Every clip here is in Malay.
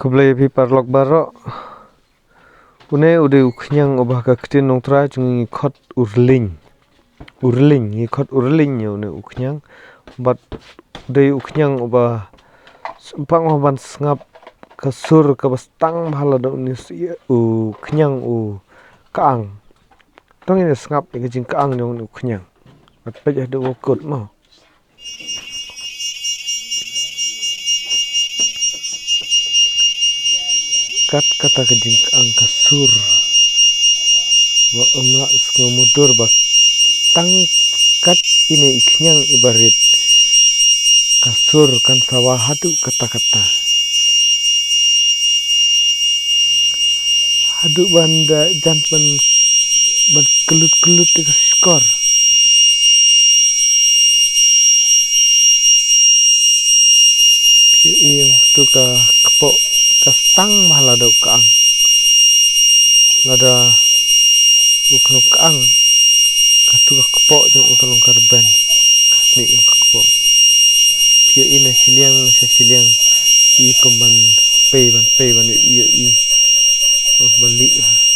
Keblai pi parlok barok une ude uknyang obah ka ktin nongtra chung khot urling ya une uknyang bat de uknyang obah sumpang ban sngap kasur ka bastang bhala da unis uknyang kaang tong ini sngap ke jing kaang nyong uknyang bat pejah de wokot mo kat kata ke jing kaang kasur wa umla skumudur bak tang kat ini iknyang ibarit kasur kan sawah hadu kata-kata hadu banda jantan ban kelut-kelut di skor piu im tu ka kepok kastang mahala dau kaang lada uknop kaang katu ka kepok jong utolong karban kasni yung ka kepok piu ina siliang i komban pay ban i balik lah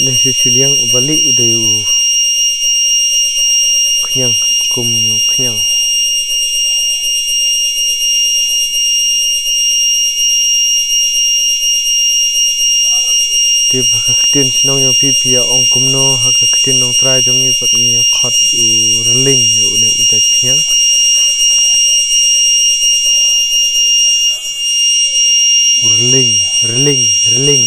nasi siliang balik udah kenyang skum kenyang di bakatin sinong yang pipi ya ong kumno hakatin nong try jongi pat ngi khot reling ya une udah kenyang reling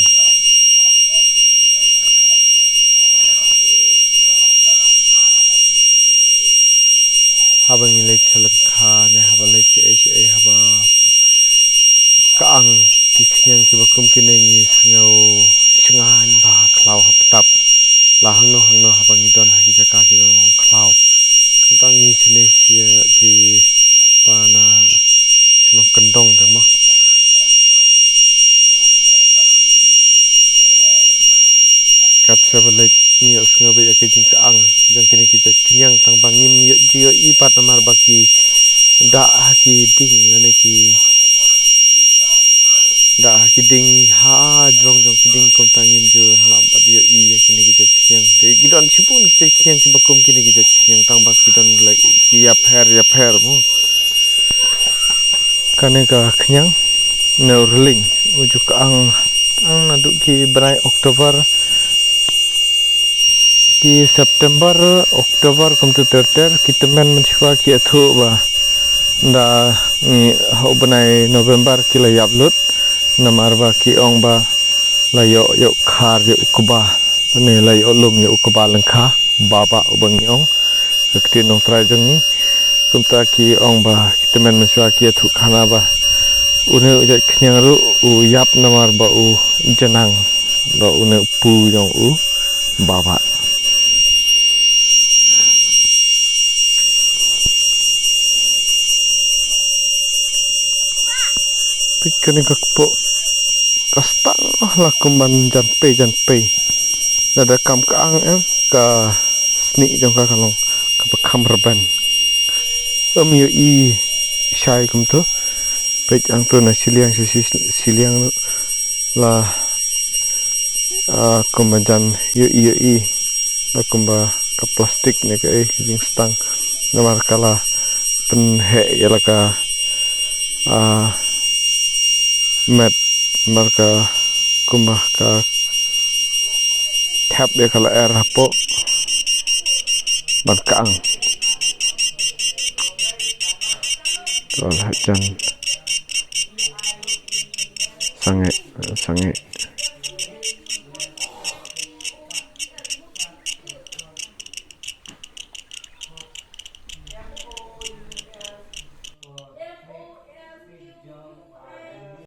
haba ngilai chalakha ne haba le che haba kaang ki khyang ki bakum ki nengi sngau shngan ba klau haptap la hangno haba ngidon ha ki jaka ki long klau kantangi sene sia ki pana senong kendong de mo kat sabale ngi sngabe ke jing kaang jang kini kita kenyang tang bangim yo ipat namar baki da ki ding lane ki da ki ding ha jong ki ding kom tangim jo lambat yo ya kini kita kenyang de gidon sipun kita kenyang ki bakum kini kita kenyang tang bak gidon lagi ya pher mo kane ka kenyang neurling uju kaang ang naduk ki berai Oktober ki September Oktober kom tu terter kita men mencoba ki athu ba da ni ho banai November ki la yaplut namar ba ki ong ba la yo khar yo ukba ne la yo lum yo ukba langkha baba ubang ong kti nong trai jangi kumta ki ong ba kita men mencoba ki athu khana ba une ujat khnyang ru yap namar ba janang ba une pu jong baba kini kakpo kastang lah kumban jan pe nada kam kaang ka sni jong ka kalong ka bakam reban yo i shai kum tu pe ang tu na siliang la kumban jan yo i la kumba ka plastik ne ka jing stang namar kala pen he yala ka mat marka kumah ka tap dia kalau air hapo barkaang tol hajan sange